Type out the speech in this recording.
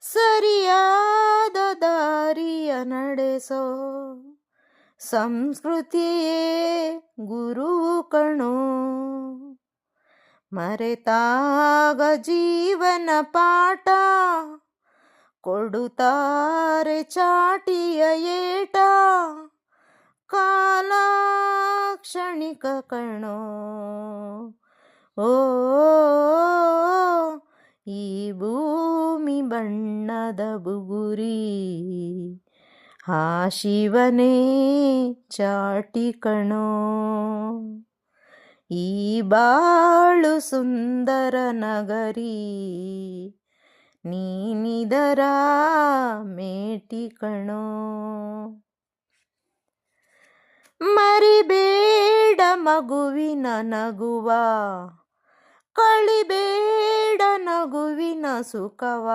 ಸರಿಯಾದ ದಾರಿಯ ನಡೆಸೋ ಸಂಸ್ಕೃತಿಯೇ ಗುರುವು ಕಣೋ. ಮರೆತಾಗ ಜೀವನ ಪಾಠ ಕೊಡುತ್ತಾರೆ ಚಾಟಿಯ ಏಟ. ಕಾಲ ಕ್ಷಣಿಕ ಕಣೋ. ಓ ಈ ಭೂಮಿ ಬಣ್ಣದ ಬುಗುರಿ, ಆ ಶಿವನೇ ಚಾಟಿ ಕಣೋ. ಈ ಬಾಳು ಸುಂದರ ನಗರಿ, ನೀನಿದರ ಮೇಟಿ ಕಣೋ. ಮರಿಬೇಡ ಮಗುವಿನ ನಗುವ, ಕಳಿಬೇಡ ನಗುವಿನ ಸುಖವ.